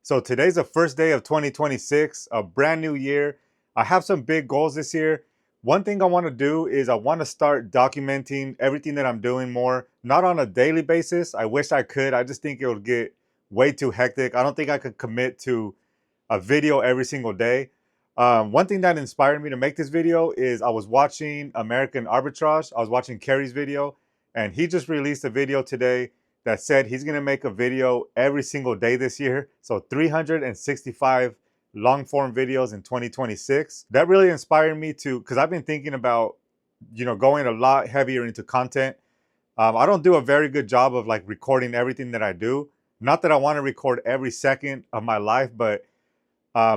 So today's the first day of 2026, a brand new year. I have some big goals this year. One thing I want to do is I want to start documenting everything that I'm doing more, not on a daily basis. I wish I could. I just think it would get way too hectic. I don't think I could commit to a video every single day. One thing that inspired me to make this video is I was watching American Arbitrage. I was watching Kerry's video, and he just released a video today that said he's going to make a video every single day this year. So 365 long form videos in 2026. That really inspired me to, because I've been thinking about, going a lot heavier into content. I don't do a very good job of like recording everything that I do. Not that I want to record every second of my life, but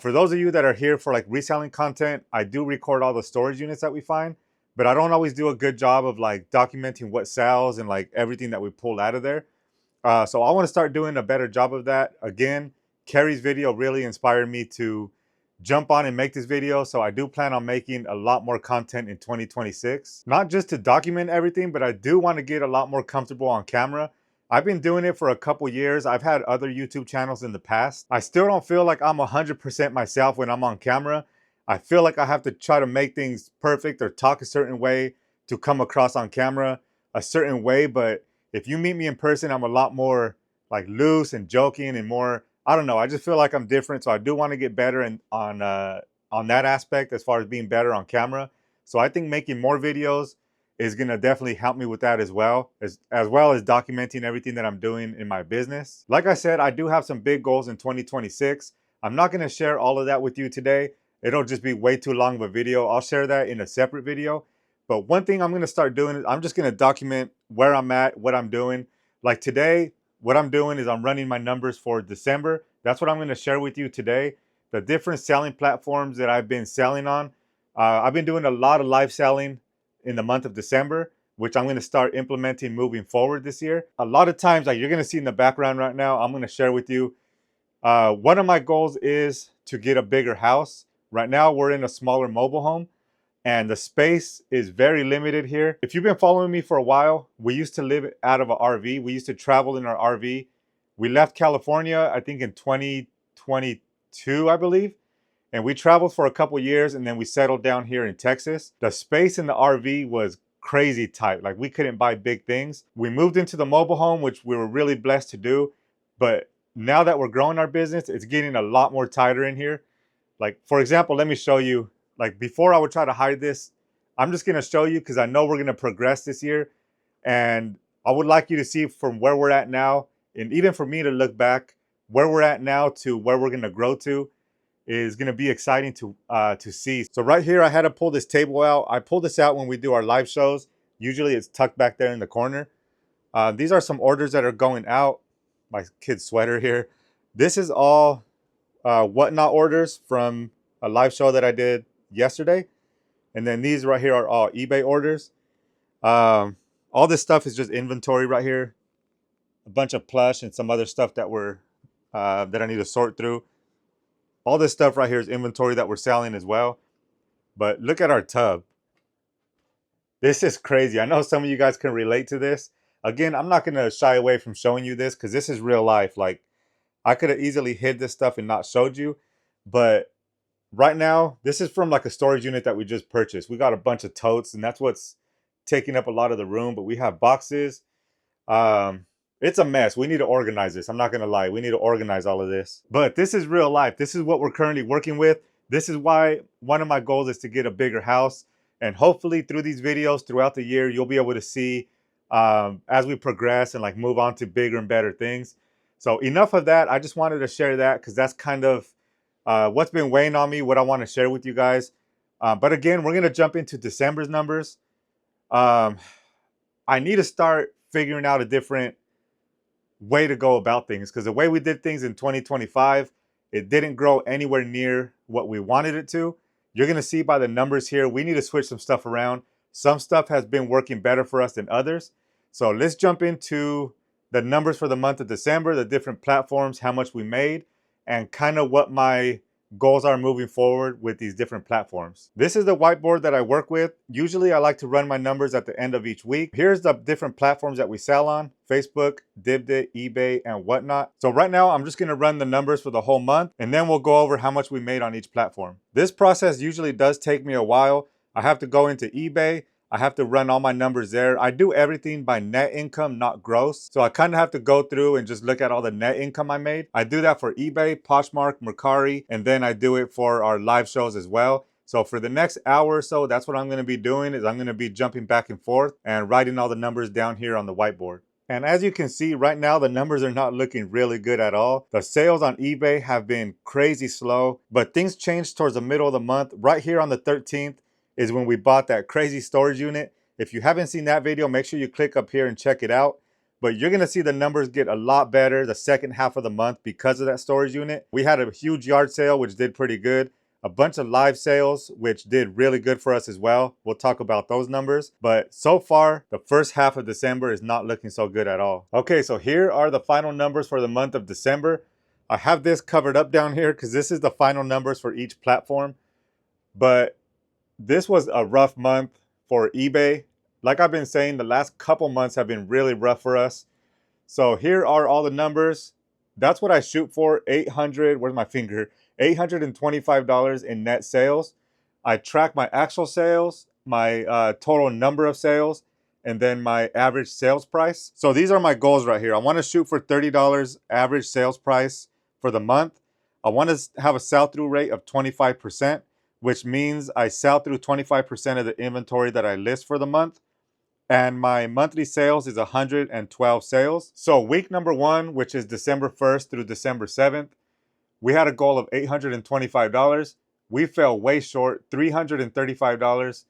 for those of you that are here for like reselling content, I do record all the storage units that we find, but I don't always do a good job of like documenting what sells and like everything that we pull out of there. So I want to start doing a better job of that. Again, Kerry's video really inspired me to jump on and make this video. So I do plan on making a lot more content in 2026. Not just to document everything, but I do want to get a lot more comfortable on camera. I've been doing it for a couple years. I've had other YouTube channels in the past. I still don't feel like I'm 100% myself when I'm on camera. I feel like I have to try to make things perfect or talk a certain way to come across on camera a certain way, but if you meet me in person, I'm a lot more like loose and joking and more, I don't know. I just feel like I'm different. So I do want to get better on that aspect as far as being better on camera. So I think making more videos is going to definitely help me with that as well as documenting everything that I'm doing in my business. Like I said, I do have some big goals in 2026. I'm not going to share all of that with you today. It'll just be way too long of a video. I'll share that in a separate video. But one thing I'm going to start doing is I'm just going to document where I'm at, what I'm doing. Like today, what I'm doing is I'm running my numbers for December. That's what I'm going to share with you today. The different selling platforms that I've been selling on. I've been doing a lot of live selling in the month of December, which I'm going to start implementing moving forward this year. A lot of times, like you're going to see in the background right now, I'm going to share with you. One of my goals is to get a bigger house. Right now, we're in a smaller mobile home, and the space is very limited here. If you've been following me for a while, we used to live out of an RV. We used to travel in our RV. We left California, I think in 2022, I believe. And we traveled for a couple years, and then we settled down here in Texas. The space in the RV was crazy tight. Like we couldn't buy big things. We moved into the mobile home, which we were really blessed to do. But now that we're growing our business, it's getting a lot more tighter in here. Like, for example, let me show you. Like before I would try to hide this, I'm just gonna show you because I know we're gonna progress this year. And I would like you to see from where we're at now, and even for me to look back, where we're at now to where we're gonna grow to is gonna be exciting to see. So right here, I had to pull this table out. I pull this out when we do our live shows. Usually it's tucked back there in the corner. These are some orders that are going out. My kid's sweater here. This is all whatnot orders from a live show that I did yesterday. And then these right here are all eBay orders. All this stuff is just inventory right here. A bunch of plush and some other stuff that that I need to sort through. All this stuff right here is inventory that we're selling as well. But look at our tub. This is crazy. I know some of you guys can relate to this. Again, I'm not going to shy away from showing you this because this is real life. Like I could have easily hid this stuff and not showed you, but right now, this is from like a storage unit that we just purchased. We got a bunch of totes, and that's what's taking up a lot of the room, but we have boxes. It's a mess. We need to organize this. I'm not going to lie. We need to organize all of this. But this is real life. This is what we're currently working with. This is why one of my goals is to get a bigger house. And hopefully through these videos throughout the year, you'll be able to see as we progress and like move on to bigger and better things. So enough of that. I just wanted to share that because that's kind of what's been weighing on me, what I want to share with you guys. But again, we're going to jump into December's numbers. I need to start figuring out a different way to go about things because the way we did things in 2025, it didn't grow anywhere near what we wanted it to. You're going to see by the numbers here, we need to switch some stuff around. Some stuff has been working better for us than others. So let's jump into the numbers for the month of December, the different platforms, how much we made, and kind of what my goals are moving forward with these different platforms. This is the whiteboard that I work with. Usually I like to run my numbers at the end of each week. Here's the different platforms that we sell on: Facebook, Dibdit, eBay, and whatnot. So right now I'm just gonna run the numbers for the whole month, and then we'll go over how much we made on each platform. This process usually does take me a while. I have to go into eBay. I have to run all my numbers there. I do everything by net income, not gross. So I kind of have to go through and just look at all the net income I made. I do that for eBay, Poshmark, Mercari, and then I do it for our live shows as well. So for the next hour or so, that's what I'm going to be doing, is I'm going to be jumping back and forth and writing all the numbers down here on the whiteboard. And as you can see right now, the numbers are not looking really good at all. The sales on eBay have been crazy slow, but things changed towards the middle of the month. Right here on the 13th is when we bought that crazy storage unit. If you haven't seen that video, make sure you click up here and check it out. But you're gonna see the numbers get a lot better the second half of the month because of that storage unit. We had a huge yard sale, which did pretty good. A bunch of live sales, which did really good for us as well. We'll talk about those numbers. But so far, the first half of December is not looking so good at all. Okay, so here are the final numbers for the month of December. I have this covered up down here because this is the final numbers for each platform. But this was a rough month for eBay. Like I've been saying, the last couple months have been really rough for us. So here are all the numbers. That's what I shoot for. Where's my finger? $825 in net sales. I track my actual sales, my total number of sales, and then my average sales price. So these are my goals right here. I want to shoot for $30 average sales price for the month. I want to have a sell-through rate of 25%. Which means I sell through 25% of the inventory that I list for the month. And my monthly sales is 112 sales. So week number 1, which is December 1st through December 7th, we had a goal of $825. We fell way short, $335,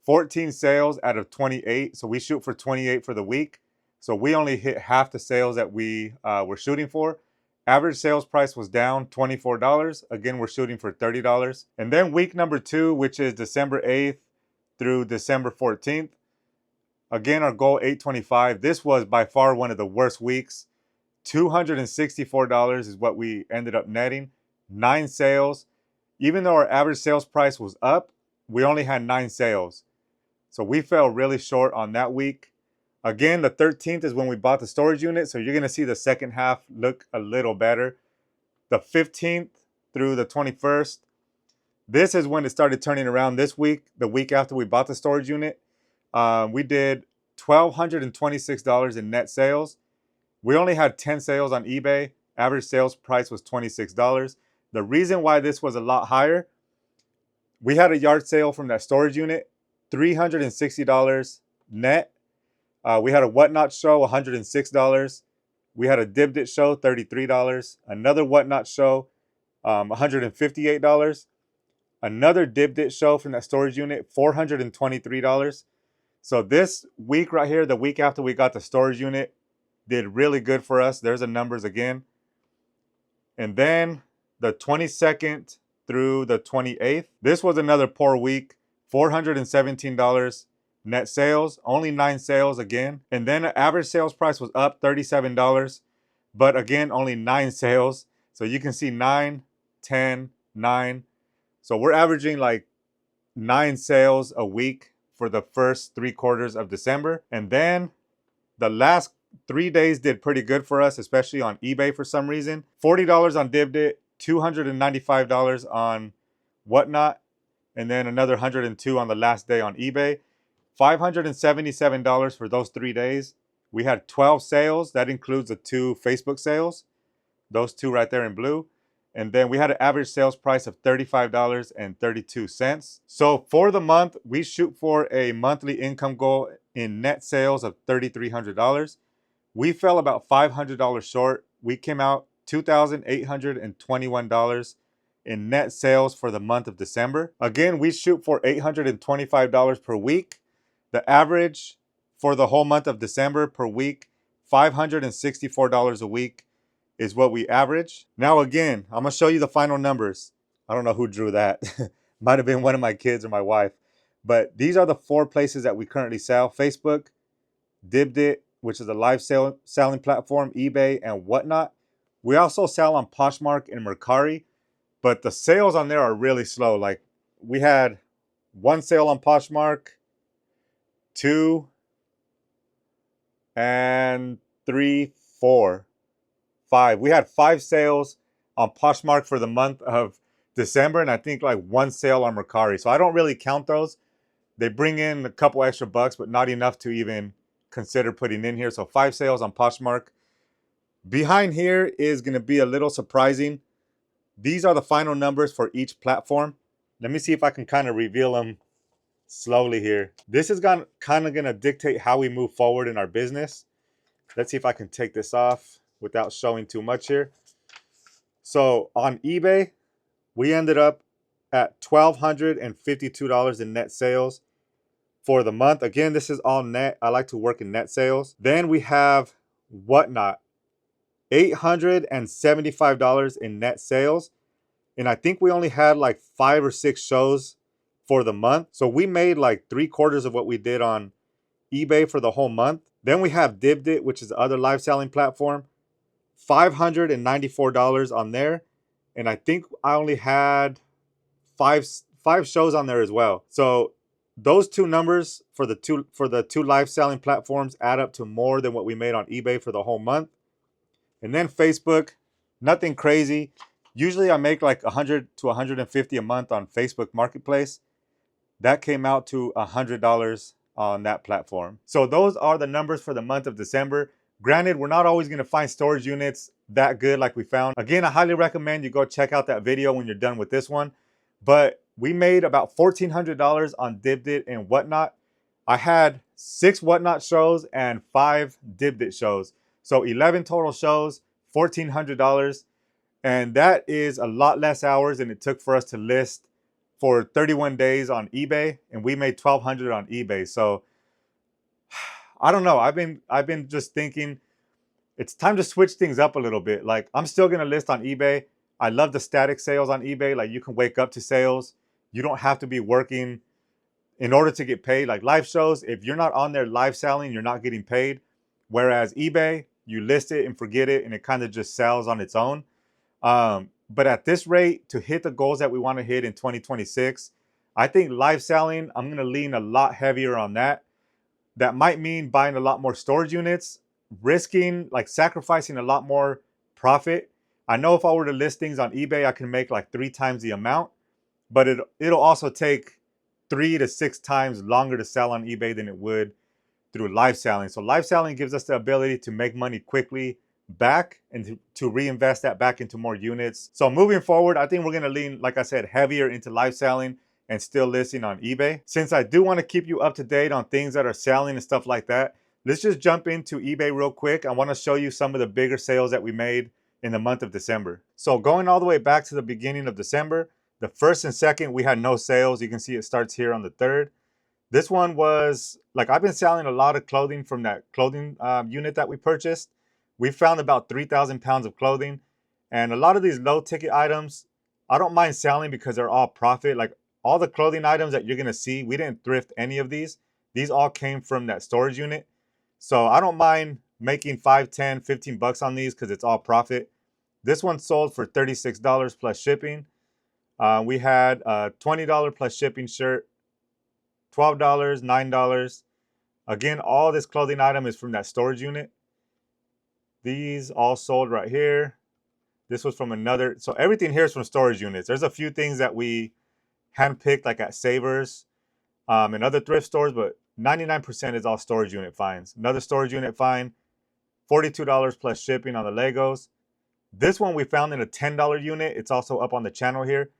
14 sales out of 28. So we shoot for 28 for the week. So we only hit half the sales that we were shooting for. Average sales price was down $24. Again, we're shooting for $30. And then week number 2, which is December 8th through December 14th. Again, our goal $825. This was by far one of the worst weeks. $264 is what we ended up netting. 9 sales. Even though our average sales price was up, we only had 9 sales. So we fell really short on that week. Again, the 13th is when we bought the storage unit, so you're going to see the second half look a little better. The 15th through the 21st, this is when it started turning around this week, the week after we bought the storage unit. We did $1,226 in net sales. We only had 10 sales on eBay. Average sales price was $26. The reason why this was a lot higher, we had a yard sale from that storage unit, $360 net. We had a Whatnot show, $106. We had a Dibdit show, $33. Another Whatnot show, $158. Another Dibdit show from that storage unit, $423. So this week right here, the week after we got the storage unit, did really good for us. There's the numbers again. And then the 22nd through the 28th, this was another poor week, $417 net sales, only 9 sales again. And then the average sales price was up $37, but again, only 9 sales. So you can see 9, 10, 9. So we're averaging like 9 sales a week for the first 3 quarters of December. And then the last 3 days did pretty good for us, especially on eBay for some reason. $40 on Dibdit, $295 on Whatnot, and then another $102 on the last day on eBay. $577 for those 3 days. We had 12 sales. That includes the 2 Facebook sales, those 2 right there in blue. And then we had an average sales price of $35.32. So for the month, we shoot for a monthly income goal in net sales of $3,300. We fell about $500 short. We came out $2,821 in net sales for the month of December. Again, we shoot for $825 per week. The average for the whole month of December per week, $564 a week is what we average. Now again, I'm gonna show you the final numbers. I don't know who drew that. Might have been one of my kids or my wife. But these are the 4 places that we currently sell: Facebook, Dibdit, which is a live selling platform, eBay, and Whatnot. We also sell on Poshmark and Mercari. but the sales on there are really slow. Like we had one sale on Poshmark, two, and three, four, five. We had 5 sales on Poshmark for the month of December, and I think like one sale on Mercari. So I don't really count those. They bring in a couple extra bucks, but not enough to even consider putting in here. So 5 sales on Poshmark. Behind here is going to be a little surprising. These are the final numbers for each platform. Let me see if I can kind of reveal them slowly here. This is kind of going to dictate how we move forward in our business. Let's see if I can take this off without showing too much here. So on eBay, we ended up at $1,252 in net sales for the month. Again, this is all net. I like to work in net sales. Then we have Whatnot, $875 in net sales. And I think we only had like 5 or 6 shows for the month. So we made like 3/4 of what we did on eBay for the whole month. Then we have Dibdit, which is the other live selling platform, $594 on there. And I think I only had five shows on there as well. So those two numbers for the two live selling platforms add up to more than what we made on eBay for the whole month. And then Facebook, nothing crazy. Usually I make like 100 to 150 a month on Facebook Marketplace. That came out to $100 on that platform. So those are the numbers for the month of December. Granted, we're not always going to find storage units that good like we found. Again, I highly recommend you go check out that video when you're done with this one. But we made about $1,400 on Dibdit and Whatnot. I had 6 Whatnot shows and 5 Dibdit shows. So 11 total shows, $1,400. And that is a lot less hours than it took for us to list for 31 days on eBay. And we made $1,200 on eBay. So I don't know. I've been just thinking it's time to switch things up a little bit. Like I'm still going to list on eBay. I love the static sales on eBay. Like you can wake up to sales. You don't have to be working in order to get paid. Like live shows, if you're not on there live selling, you're not getting paid. Whereas eBay, you list it and forget it, and it kind of just sells on its own. But at this rate, to hit the goals that we want to hit in 2026, I think live selling, I'm going to lean a lot heavier on that. That might mean buying a lot more storage units, risking, like sacrificing a lot more profit. I know if I were to list things on eBay, I can make like 3 times the amount, but it'll also take 3 to 6 times longer to sell on eBay than it would through live selling. So live selling gives us the ability to make money quickly back and to reinvest that back into more units. So moving forward, I think we're going to lean, like I said, heavier into live selling and still listing on eBay. Since I do want to keep you up to date on things that are selling and stuff like that, let's just jump into eBay real quick. I want to show you some of the bigger sales that we made in the month of December. So going all the way back to the beginning of December, the 1st and 2nd, we had no sales. You can see it starts here on the 3rd. This one was, like I've been selling a lot of clothing from that clothing unit that we purchased. We found about 3,000 pounds of clothing. And a lot of these low ticket items, I don't mind selling because they're all profit. Like all the clothing items that you're going to see, we didn't thrift any of these. These all came from that storage unit. So I don't mind making 5, 10, 15 bucks on these because it's all profit. This one sold for $36 plus shipping. We had a $20 plus shipping shirt, $12, $9. Again, all this clothing item is from that storage unit. These all sold right here. This was from another. So everything here is from storage units. There's a few things that we handpicked like at Savers and other thrift stores, but 99% is all storage unit finds. Another storage unit find, $42 plus shipping on the Legos. This one we found in a $10 unit. It's also up on the channel here.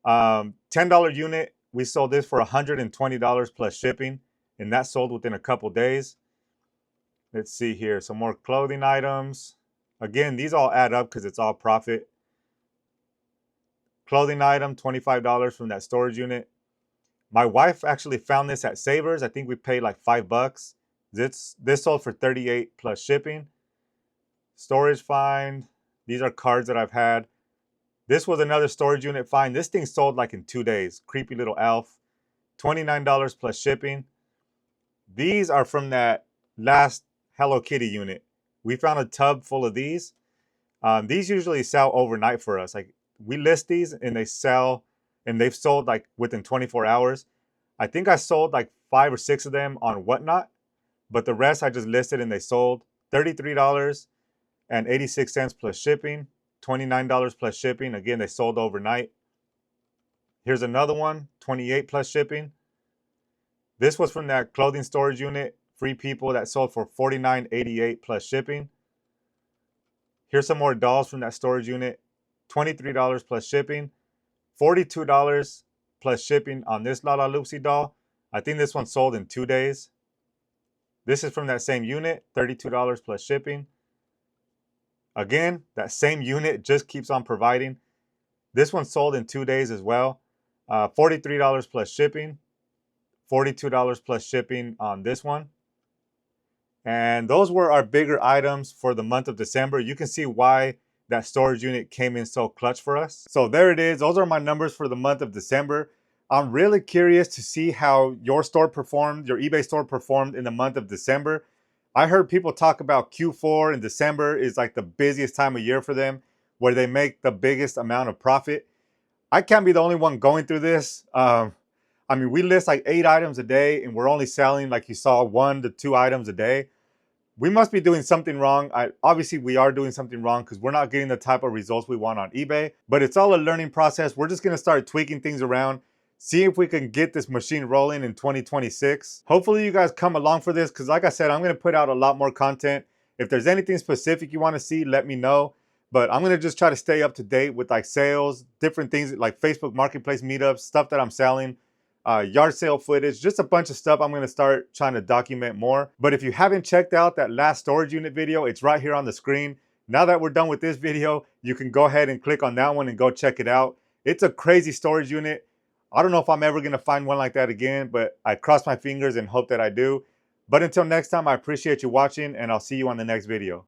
$10 unit. We sold this for $120 plus shipping, and that sold within a couple days. Let's see here, some more clothing items. Again, these all add up because it's all profit. Clothing item, $25 from that storage unit. My wife actually found this at Savers. I think we paid like $5. This sold for $38 plus shipping. Storage find. These are cards that I've had. This was another storage unit find. This thing sold like in 2 days. Creepy little elf. $29 plus shipping. These are from that last Hello Kitty unit. We found a tub full of these. These usually sell overnight for us. Like we list these and they sell, and they've sold like within 24 hours. I think I sold like 5 or 6 of them on Whatnot, but the rest I just listed and they sold. $33.86 plus shipping, $29 plus shipping. Again, they sold overnight. Here's another one, $28 plus shipping. This was from that clothing storage unit, Free People, that sold for $49.88 plus shipping. Here's some more dolls from that storage unit, $23 plus shipping, $42 plus shipping on this La La Loopsy doll. I think this one sold in 2 days. This is from that same unit, $32 plus shipping. Again, that same unit just keeps on providing. This one sold in 2 days as well. $43 plus shipping, $42 plus shipping on this one. And those were our bigger items for the month of December. You can see why that storage unit came in so clutch for us. So there it is. Those are my numbers for the month of December. I'm really curious to see how your store performed, your eBay store performed in the month of December. I heard people talk about Q4 in December is like the busiest time of year for them, where they make the biggest amount of profit. I can't be the only one going through this. I mean, we list like 8 items a day and we're only selling, like you saw, 1 to 2 items a day. We must be doing something wrong. Obviously, we are doing something wrong because we're not getting the type of results we want on eBay. But it's all a learning process. We're just going to start tweaking things around, see if we can get this machine rolling in 2026. Hopefully, you guys come along for this because, like I said, I'm going to put out a lot more content. If there's anything specific you want to see, let me know. But I'm going to just try to stay up to date with like sales, different things like Facebook Marketplace meetups, stuff that I'm selling. Yard sale footage, just a bunch of stuff I'm going to start trying to document more. But if you haven't checked out that last storage unit video, it's right here on the screen. Now that we're done with this video, you can go ahead and click on that one and go check it out. It's a crazy storage unit. I don't know if I'm ever going to find one like that again, but I cross my fingers and hope that I do. But until next time, I appreciate you watching and I'll see you on the next video.